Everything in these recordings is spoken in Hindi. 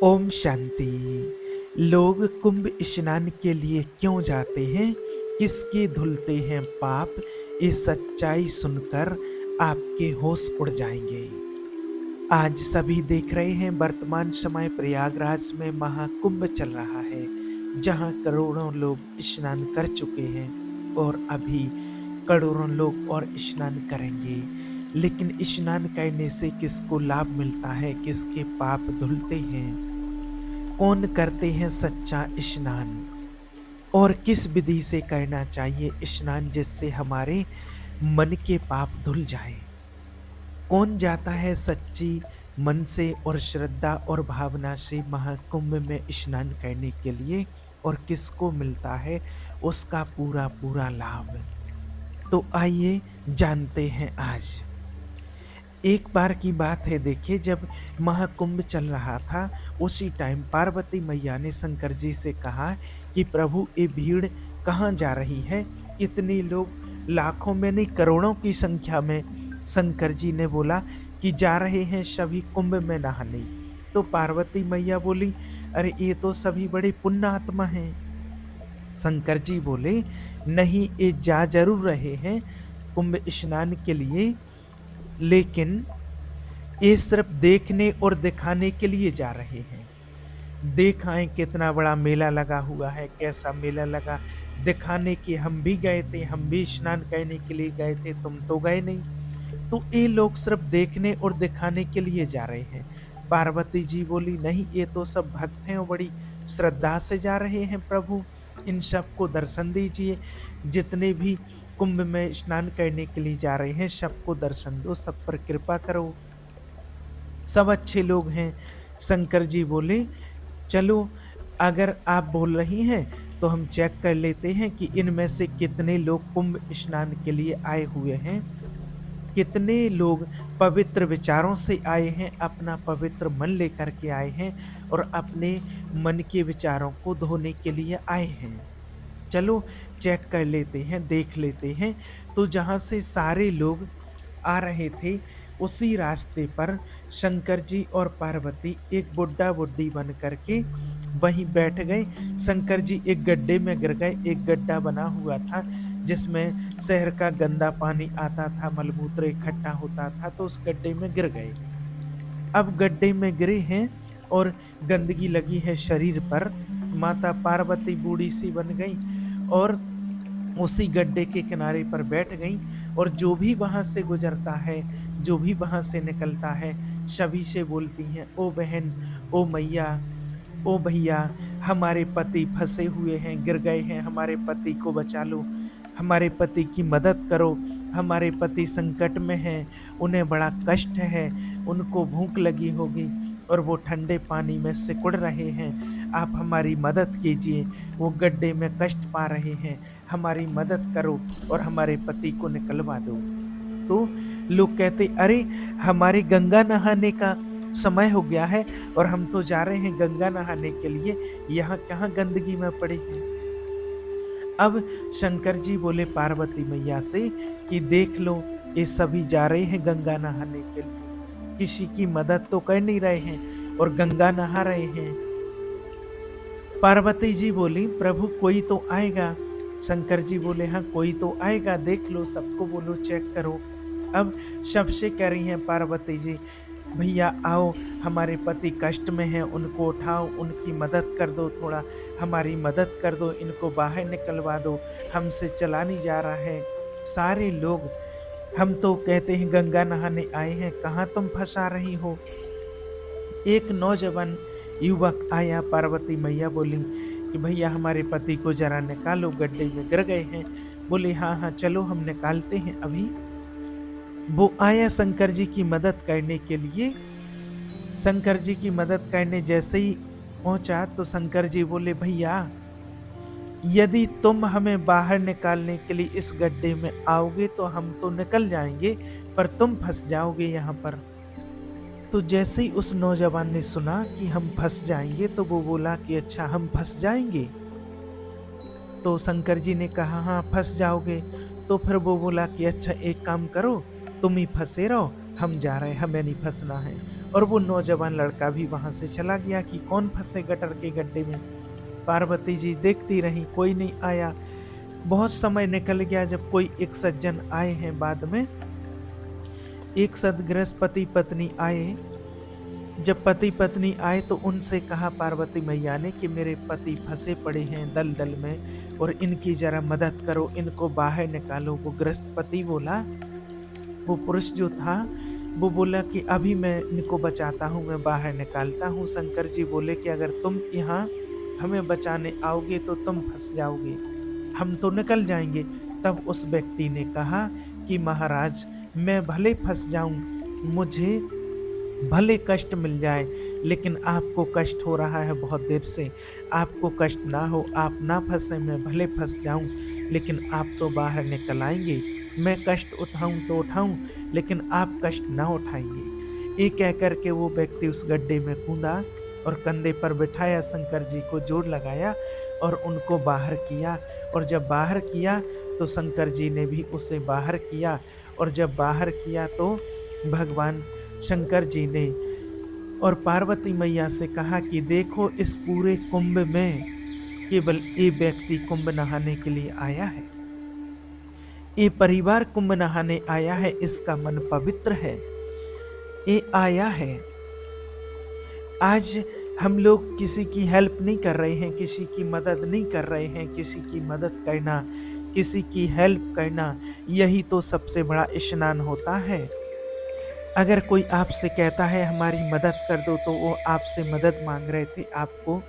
ओम शांति। लोग कुंभ स्नान के लिए क्यों जाते हैं? किसके धुलते हैं पाप? ये सच्चाई सुनकर आपके होश उड़ जाएंगे। आज सभी देख रहे हैं, वर्तमान समय प्रयागराज में महाकुंभ चल रहा है, जहां करोड़ों लोग स्नान कर चुके हैं और अभी करोड़ों लोग और स्नान करेंगे। लेकिन स्नान करने से किसको लाभ मिलता है? किसके पाप धुलते हैं? कौन करते हैं सच्चा स्नान? और किस विधि से करना चाहिए स्नान जिससे हमारे मन के पाप धुल जाएं? कौन जाता है सच्ची मन से और श्रद्धा और भावना से महाकुंभ में स्नान करने के लिए, और किसको मिलता है उसका पूरा पूरा लाभ? तो आइए जानते हैं आज। एक बार की बात है, देखिए, जब महाकुंभ चल रहा था, उसी टाइम पार्वती मैया ने शंकर जी से कहा कि प्रभु, ये भीड़ कहाँ जा रही है? इतने लोग लाखों में नहीं, करोड़ों की संख्या में। शंकर जी ने बोला कि जा रहे हैं सभी कुंभ में नहाने। तो पार्वती मैया बोली, अरे ये तो सभी बड़े पुण्यात्मा हैं। शंकर जी बोले, नहीं, ये जा जरूर रहे हैं कुंभ स्नान के लिए, लेकिन ये सिर्फ देखने और दिखाने के लिए जा रहे हैं। दिखाएं कितना बड़ा मेला लगा हुआ है, कैसा मेला लगा, दिखाने की हम भी गए थे, हम भी स्नान करने के लिए गए थे, तुम तो गए नहीं। तो ये लोग सिर्फ देखने और दिखाने के लिए जा रहे हैं। पार्वती जी बोली, नहीं, ये तो सब भक्त हैं और बड़ी श्रद्धा से जा रहे हैं प्रभु, इन सबको दर्शन दीजिए। जितने भी कुंभ में स्नान करने के लिए जा रहे हैं, सबको दर्शन दो, सब पर कृपा करो, सब अच्छे लोग हैं। शंकर जी बोले, चलो, अगर आप बोल रही हैं तो हम चेक कर लेते हैं कि इनमें से कितने लोग कुंभ स्नान के लिए आए हुए हैं, कितने लोग पवित्र विचारों से आए हैं, अपना पवित्र मन लेकर के आए हैं और अपने मन के विचारों को धोने के लिए आए हैं। चलो चेक कर लेते हैं, देख लेते हैं। तो जहाँ से सारे लोग आ रहे थे, उसी रास्ते पर शंकर जी और पार्वती एक बुड्ढा बुड्ढी बन करके वहीं बैठ गए। शंकर जी एक गड्ढे में गिर गए। एक गड्ढा बना हुआ था जिसमें शहर का गंदा पानी आता था, मलमूत्र इकट्ठा होता था, तो उस गड्ढे में गिर गए। अब गड्ढे में गिरे हैं और गंदगी लगी है शरीर पर। माता पार्वती बूढ़ी सी बन गई और उसी गड्ढे के किनारे पर बैठ गई, और जो भी वहां से गुजरता है, जो भी वहां से निकलता है, सभी से बोलती हैं, ओ बहन, ओ मैया, ओ भैया, हमारे पति फंसे हुए हैं, गिर गए हैं, हमारे पति को बचा लो, हमारे पति की मदद करो, हमारे पति संकट में हैं, उन्हें बड़ा कष्ट है, उनको भूख लगी होगी और वो ठंडे पानी में सिकुड़ रहे हैं, आप हमारी मदद कीजिए, वो गड्ढे में कष्ट पा रहे हैं, हमारी मदद करो और हमारे पति को निकलवा दो। तो लोग कहते, अरे, हमारे गंगा नहाने का समय हो गया है और हम तो जा रहे हैं गंगा नहाने के लिए, यहाँ कहाँ गंदगी में पड़े हैं। अब शंकर जी बोले पार्वती मैया से कि देख लो, ये सभी जा रहे हैं गंगा नहाने के लिए, किसी की मदद तो कर नहीं रहे हैं और गंगा नहा रहे हैं। पार्वती जी बोली, प्रभु, कोई तो आएगा। शंकर जी बोले, हाँ, कोई तो आएगा, देख लो, सबको बोलो, चेक करो। अब सबसे कह रही हैं पार्वती जी, भैया आओ, हमारे पति कष्ट में हैं, उनको उठाओ, उनकी मदद कर दो, थोड़ा हमारी मदद कर दो, इनको बाहर निकलवा दो, हमसे चला नहीं जा रहा है। सारे लोग, हम तो कहते हैं गंगा नहाने आए हैं, कहाँ तुम फंसा रही हो? एक नौजवान युवक आया। पार्वती मैया बोली कि भैया, हमारे पति को जरा निकालो, गड्ढे में गिर गए हैं। बोले, हाँ हाँ, चलो हम निकालते हैं अभी। वो आया शंकर जी की मदद करने के लिए। शंकर जी की मदद करने जैसे ही पहुंचा तो शंकर जी बोले, भैया, यदि तुम हमें बाहर निकालने के लिए इस गड्ढे में आओगे तो हम तो निकल जाएंगे, पर तुम फंस जाओगे यहाँ पर। तो जैसे ही उस नौजवान ने सुना कि हम फंस जाएंगे, तो वो बोला कि अच्छा, हम फंस जाएंगे? तो शंकर जी ने कहा, हाँ, फंस जाओगे। तो फिर वो बोला कि अच्छा, एक काम करो, तुम ही फंसे रहो, हम जा रहे हैं, हमें नहीं फँसना है। और वो नौजवान लड़का भी वहाँ से चला गया कि कौन फँसे गटर के गड्ढे में। पार्वती जी देखती रहीं, कोई नहीं आया। बहुत समय निकल गया जब कोई एक सज्जन आए हैं बाद में, एक सद्गृहस्थ पति पत्नी आए। जब पति पत्नी आए तो उनसे कहा पार्वती मैया ने कि मेरे पति फंसे पड़े हैं दलदल में और इनकी जरा मदद करो, इनको बाहर निकालो। वो गृहस्थ पति बोला, वो पुरुष जो था वो बोला कि अभी मैं इनको बचाता हूँ, मैं बाहर निकालता हूँ। शंकर जी बोले कि अगर तुम यहाँ हमें बचाने आओगे तो तुम फंस जाओगे, हम तो निकल जाएंगे। तब उस व्यक्ति ने कहा कि महाराज मैं भले फंस जाऊं, मुझे भले कष्ट मिल जाए, लेकिन आपको कष्ट हो रहा है बहुत देर से, आपको कष्ट ना हो, आप ना फंसे, मैं भले फंस जाऊं लेकिन आप तो बाहर निकल आएंगे। मैं कष्ट उठाऊं तो उठाऊं, लेकिन आप कष्ट ना उठाएंगे। ये कह कर के वो व्यक्ति उस गड्ढे में कूदा और कंधे पर बिठाया, शंकर जी को जोर लगाया और उनको बाहर किया। और जब बाहर किया तो शंकर जी ने भी उसे बाहर किया। और जब बाहर किया तो भगवान शंकर जी ने और पार्वती मैया से कहा कि देखो, इस पूरे कुंभ में केवल ये व्यक्ति कुंभ नहाने के लिए आया है, ये परिवार कुंभ नहाने आया है, इसका मन पवित्र है, ये आया है। आज हम लोग किसी की हेल्प नहीं कर रहे हैं, किसी की मदद नहीं कर रहे हैं। किसी की मदद करना, किसी की हेल्प करना, यही तो सबसे बड़ा स्नान होता है। अगर कोई आपसे कहता है हमारी मदद कर दो, तो वो आपसे मदद मांग रहे थे, आपको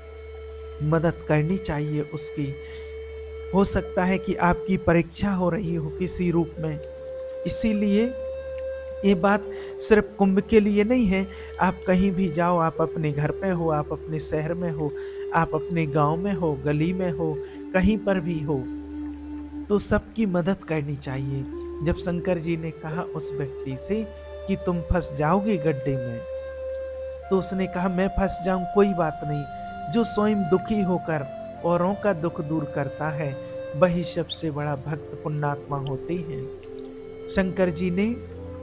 मदद करनी चाहिए उसकी। हो सकता है कि आपकी परीक्षा हो रही हो किसी रूप में, इसीलिए ये बात सिर्फ कुंभ के लिए नहीं है। आप कहीं भी जाओ, आप अपने घर पे हो, आप अपने शहर में हो, आप अपने गांव में हो, गली में हो, कहीं पर भी हो, तो सबकी मदद करनी चाहिए। जब शंकर जी ने कहा उस व्यक्ति से कि तुम फंस जाओगे गड्ढे में, तो उसने कहा मैं फंस जाऊं कोई बात नहीं। जो स्वयं दुखी होकर औरों का दुख दूर करता है, वही सबसे बड़ा भक्त पुण्यात्मा होते हैं। शंकर जी ने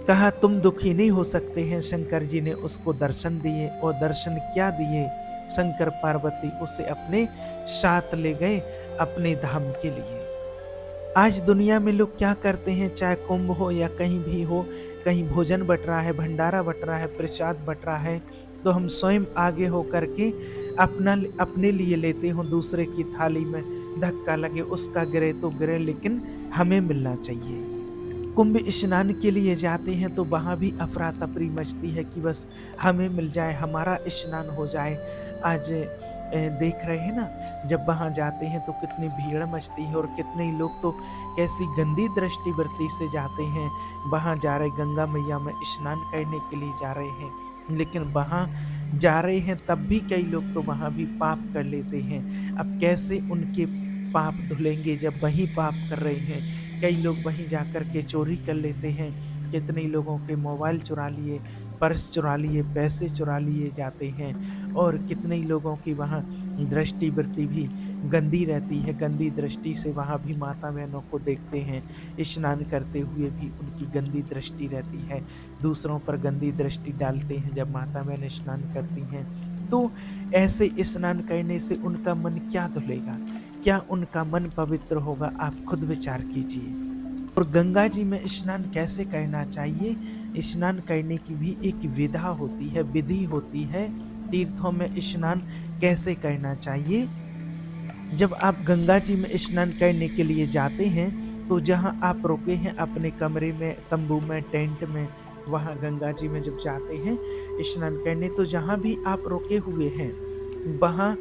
कहा तुम दुखी नहीं हो सकते हैं। शंकर जी ने उसको दर्शन दिए, और दर्शन क्या दिए, शंकर पार्वती उसे अपने साथ ले गए अपने धाम के लिए। आज दुनिया में लोग क्या करते हैं, चाहे कुंभ हो या कहीं भी हो, कहीं भोजन बट रहा है, भंडारा बट रहा है, प्रसाद बट रहा है, तो हम स्वयं आगे हो करके अपने लिए लेते हो। दूसरे की थाली में धक्का लगे, उसका गिरे तो गिरे, लेकिन हमें मिलना चाहिए। कुंभ स्नान के लिए जाते हैं तो वहाँ भी अफरा तफरी मचती है कि बस हमें मिल जाए, हमारा स्नान हो जाए। आज देख रहे हैं ना, जब वहाँ जाते हैं तो कितनी भीड़ मचती है, और कितने लोग तो कैसी गंदी दृष्टिवृत्ति से जाते हैं। वहाँ जा रहे, गंगा मैया में स्नान करने के लिए जा रहे हैं, लेकिन वहाँ जा रहे हैं तब भी कई लोग तो वहाँ भी पाप कर लेते हैं। अब कैसे उनके पाप धुलेंगे जब वही पाप कर रहे हैं। कई लोग वहीं जाकर के चोरी कर लेते हैं, कितने लोगों के मोबाइल चुरा लिए, पर्स चुरा लिए, पैसे चुरा लिए जाते हैं। और कितने लोगों की वहाँ दृष्टिवृत्ति भी गंदी रहती है, गंदी दृष्टि से वहाँ भी माता बहनों को देखते हैं। स्नान करते हुए भी उनकी गंदी दृष्टि रहती है, दूसरों पर गंदी दृष्टि डालते हैं जब माता बहन स्नान करती हैं। तो ऐसे स्नान करने से उनका मन क्या धुलेगा, क्या उनका मन पवित्र होगा, आप खुद विचार कीजिए। और गंगा जी में स्नान कैसे करना चाहिए, स्नान करने की भी एक विधा होती है, विधि होती है। तीर्थों में स्नान कैसे करना चाहिए, जब आप गंगा जी में स्नान करने के लिए जाते हैं तो जहां आप रुके हैं अपने कमरे में, तंबू में, टेंट में, वहां गंगा जी में जब जाते हैं स्नान करने, तो जहां भी आप रुके हुए हैं वहां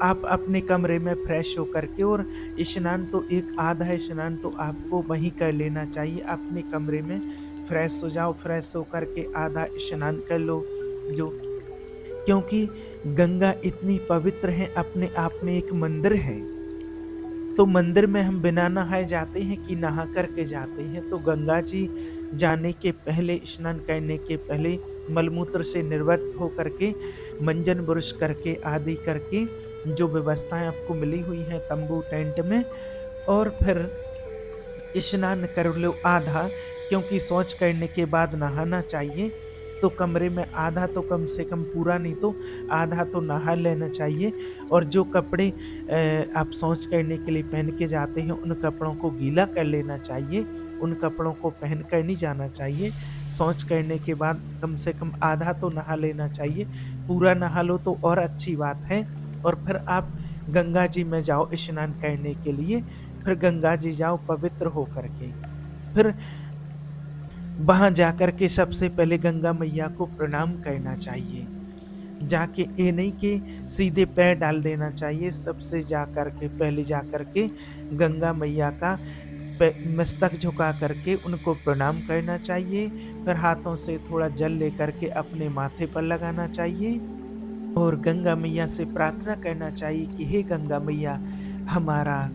आप अपने कमरे में फ्रेश होकर के, और स्नान तो एक आधा स्नान तो आपको वहीं कर लेना चाहिए। अपने कमरे में फ्रेश हो जाओ, फ्रेश होकर के आधा स्नान कर लो। जो क्योंकि गंगा इतनी पवित्र है, अपने आप में एक मंदिर है। तो मंदिर में हम बिना नहाए जाते हैं कि नहा करके जाते हैं। तो गंगा जी जाने के पहले, स्नान करने के पहले मलमूत्र से निवृत्त हो करके, मंजन बुरुश करके आदि करके, जो व्यवस्थाएं आपको मिली हुई हैं तंबू टेंट में, और फिर स्नान कर लो आधा, क्योंकि शौच करने के बाद नहाना चाहिए। तो कमरे में आधा तो कम से कम, पूरा नहीं तो आधा तो नहा लेना चाहिए। और जो कपड़े आप शौच करने के लिए पहन के जाते हैं, उन कपड़ों को गीला कर लेना चाहिए। उन कपड़ों को पहन कर नहीं जाना चाहिए। शौच करने के बाद कम से कम आधा तो नहा लेना चाहिए। पूरा नहा लो तो और अच्छी बात है। और फिर आप गंगा जी में जाओ स्नान करने के लिए। फिर गंगा जी जाओ पवित्र होकर के। फिर वहाँ जाकर के सबसे पहले गंगा मैया को प्रणाम करना चाहिए। जाके ये नहीं कि सीधे पैर डाल देना चाहिए, सबसे जाकर के पहले जाकर के गंगा मैया का मस्तक झुका करके उनको प्रणाम करना चाहिए। फिर हाथों से थोड़ा जल लेकर के अपने माथे पर लगाना चाहिए और गंगा मैया से प्रार्थना करना चाहिए कि हे गंगा मैया, हमारा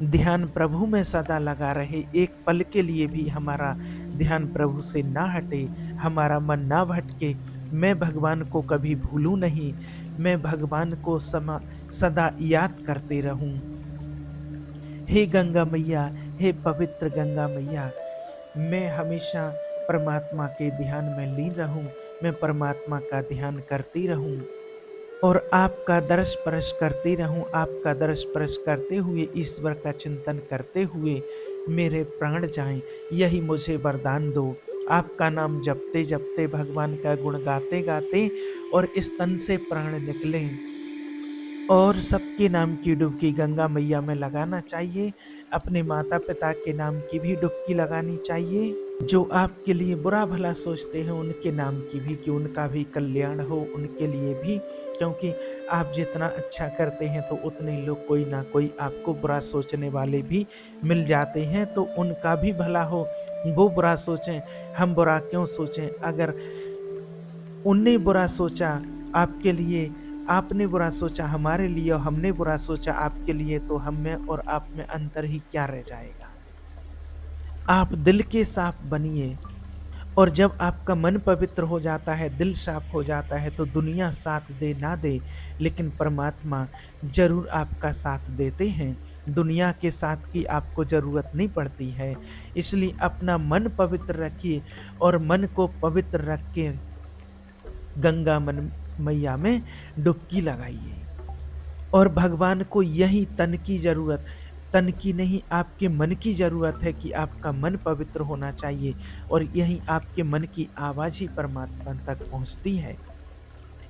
ध्यान प्रभु में सदा लगा रहे, एक पल के लिए भी हमारा ध्यान प्रभु से ना हटे, हमारा मन ना भटके। मैं भगवान को कभी भूलूं नहीं, मैं भगवान को सदा याद करते रहूं। हे गंगा मैया, हे पवित्र गंगा मैया, मैं हमेशा परमात्मा के ध्यान में लीन रहूं, मैं परमात्मा का ध्यान करती रहूं और आपका दर्श स्पर्श करती रहूं। आपका दर्श स्पर्श करते हुए, ईश्वर का चिंतन करते हुए मेरे प्राण जाएं, यही मुझे वरदान दो। आपका नाम जपते जपते, भगवान का गुण गाते गाते और इस तन से प्राण निकले और सबके नाम की डुबकी गंगा मैया में लगाना चाहिए। अपने माता पिता के नाम की भी डुबकी लगानी चाहिए। जो आपके लिए बुरा भला सोचते हैं उनके नाम की भी, कि उनका भी कल्याण हो, उनके लिए भी। क्योंकि आप जितना अच्छा करते हैं तो उतने लोग कोई ना कोई आपको बुरा सोचने वाले भी मिल जाते हैं, तो उनका भी भला हो। वो बुरा सोचें, हम बुरा क्यों सोचें? अगर उनने बुरा सोचा आपके लिए, आपने बुरा सोचा हमारे लिए और हमने बुरा सोचा आपके लिए, तो हम में और आप में अंतर ही क्या रह जाएगा? आप दिल के साफ बनिए और जब आपका मन पवित्र हो जाता है, दिल साफ हो जाता है, तो दुनिया साथ दे ना दे, लेकिन परमात्मा ज़रूर आपका साथ देते हैं। दुनिया के साथ की आपको ज़रूरत नहीं पड़ती है। इसलिए अपना मन पवित्र रखिए और मन को पवित्र रख के गंगा मन मैया में डुबकी लगाइए। और भगवान को यही तन की नहीं, आपके मन की ज़रूरत है कि आपका मन पवित्र होना चाहिए और यही आपके मन की आवाज़ ही परमात्मा तक पहुँचती है।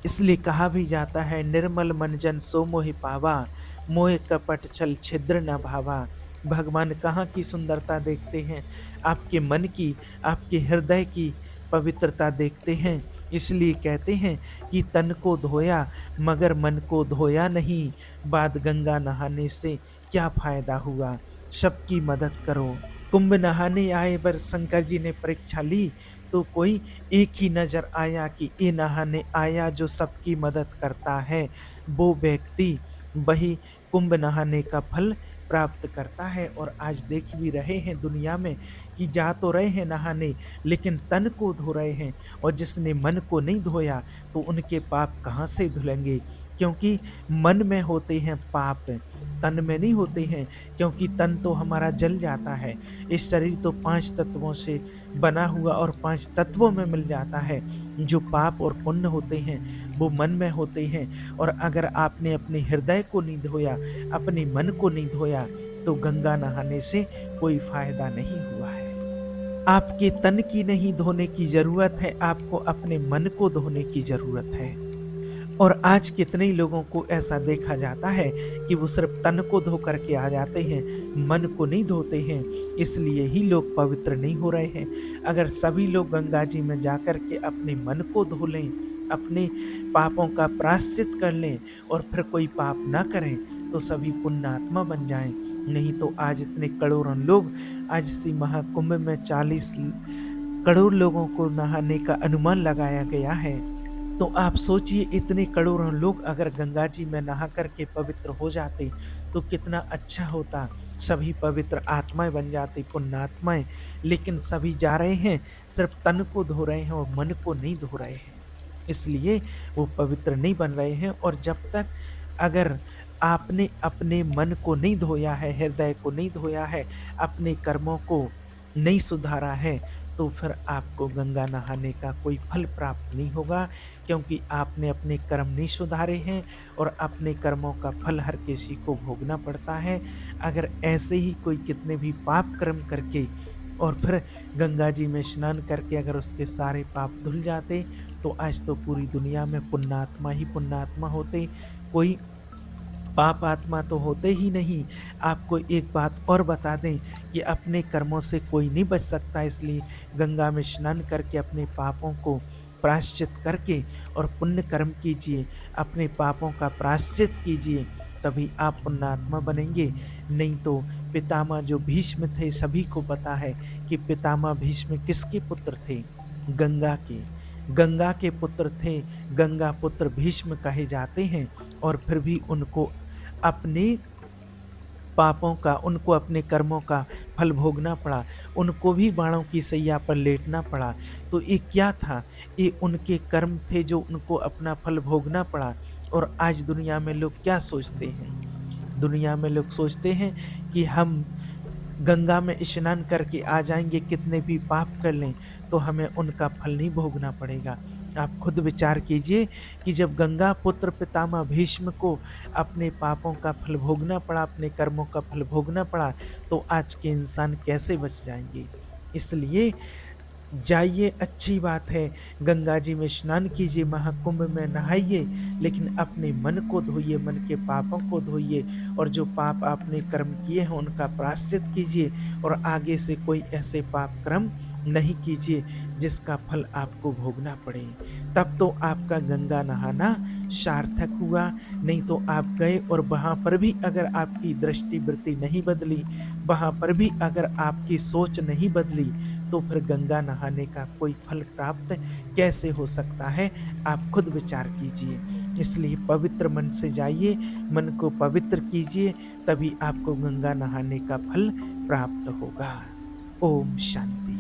इसलिए कहा भी जाता है, निर्मल मन जन सो मोहि पावा, मोह कपट छल छिद्र न भावा। भगवान कहाँ की सुंदरता देखते हैं? आपके मन की, आपके हृदय की पवित्रता देखते हैं। इसलिए कहते हैं कि तन को धोया मगर मन को धोया नहीं, बाद गंगा नहाने से क्या फायदा हुआ? सबकी मदद करो। कुंभ नहाने आए पर शंकर जी ने परीक्षा ली, तो कोई एक ही नज़र आया कि ये नहाने आया जो सबकी मदद करता है, वो व्यक्ति वही कुंभ नहाने का फल प्राप्त करता है। और आज देख भी रहे हैं दुनिया में कि जा तो रहे हैं नहाने, लेकिन तन को धो रहे हैं, और जिसने मन को नहीं धोया तो उनके पाप कहाँ से धुलेंगे? क्योंकि मन में होते हैं पाप, तन में नहीं होते हैं। क्योंकि तन तो हमारा जल जाता है, इस शरीर तो 5 तत्वों से बना हुआ और 5 तत्वों में मिल जाता है। जो पाप और पुण्य होते हैं वो मन में होते हैं। और अगर आपने अपने हृदय को नहीं धोया, अपने मन को नहीं धोया, तो गंगा नहाने से कोई फायदा नहीं हुआ है। आपके तन की नहीं धोने की ज़रूरत है, आपको अपने मन को धोने की ज़रूरत है। और आज कितने ही लोगों को ऐसा देखा जाता है कि वो सिर्फ तन को धो करके आ जाते हैं, मन को नहीं धोते हैं, इसलिए ही लोग पवित्र नहीं हो रहे हैं। अगर सभी लोग गंगा जी में जाकर के अपने मन को धो लें, अपने पापों का प्रायश्चित कर लें और फिर कोई पाप ना करें, तो सभी पुण्यात्मा बन जाएं। नहीं तो आज इतने करोड़ों लोग, आज इसी महाकुंभ में 40 करोड़ लोगों को नहाने का अनुमान लगाया गया है। तो आप सोचिए, इतने करोड़ों लोग अगर गंगा जी में नहा करके पवित्र हो जाते तो कितना अच्छा होता। सभी पवित्र आत्माएं बन जाती, पुण्यात्माएं। लेकिन सभी जा रहे हैं, सिर्फ तन को धो रहे हैं और मन को नहीं धो रहे हैं, इसलिए वो पवित्र नहीं बन रहे हैं। और जब तक अगर आपने अपने मन को नहीं धोया है, हृदय को नहीं धोया है, अपने कर्मों को नहीं सुधारा है, तो फिर आपको गंगा नहाने का कोई फल प्राप्त नहीं होगा, क्योंकि आपने अपने कर्म नहीं सुधारे हैं और अपने कर्मों का फल हर किसी को भोगना पड़ता है। अगर ऐसे ही कोई कितने भी पाप कर्म करके और फिर गंगा जी में स्नान करके अगर उसके सारे पाप धुल जाते, तो आज तो पूरी दुनिया में पुण्यात्मा ही पुण्यात्मा होते, कोई पाप आत्मा तो होते ही नहीं। आपको एक बात और बता दें कि अपने कर्मों से कोई नहीं बच सकता, इसलिए गंगा में स्नान करके अपने पापों को प्रायश्चित करके और पुण्य कर्म कीजिए, अपने पापों का प्रायश्चित कीजिए, तभी आप पुण्यात्मा बनेंगे। नहीं तो पितामह जो भीष्म थे, सभी को पता है कि पितामह भीष्म किसके पुत्र थे? गंगा के। गंगा के पुत्र थे, गंगा पुत्र भीष्म कहे जाते हैं, और फिर भी उनको अपने पापों का, उनको अपने कर्मों का फल भोगना पड़ा। उनको भी बाणों की सैया पर लेटना पड़ा। तो ये क्या था? ये उनके कर्म थे जो उनको अपना फल भोगना पड़ा। और आज दुनिया में लोग क्या सोचते हैं? दुनिया में लोग सोचते हैं कि हम गंगा में स्नान करके आ जाएँगे, कितने भी पाप कर लें, तो हमें उनका फल नहीं भोगना पड़ेगा। आप खुद विचार कीजिए कि जब गंगा पुत्र पितामह भीष्म को अपने पापों का फल भोगना पड़ा, अपने कर्मों का फल भोगना पड़ा, तो आज के इंसान कैसे बच जाएँगे? इसलिए जाइए, अच्छी बात है, गंगा जी में स्नान कीजिए, महाकुंभ में नहाइए, लेकिन अपने मन को धोइए, मन के पापों को धोइए, और जो पाप आपने कर्म किए हैं उनका प्रायश्चित कीजिए, और आगे से कोई ऐसे पाप कर्म नहीं कीजिए जिसका फल आपको भोगना पड़े। तब तो आपका गंगा नहाना सार्थक हुआ। नहीं तो आप गए और वहाँ पर भी अगर आपकी दृष्टि वृत्ति नहीं बदली, वहाँ पर भी अगर आपकी सोच नहीं बदली, तो फिर गंगा नहाने का कोई फल प्राप्त कैसे हो सकता है? आप खुद विचार कीजिए। इसलिए पवित्र मन से जाइए, मन को पवित्र कीजिए, तभी आपको गंगा नहाने का फल प्राप्त होगा। ओम शांति।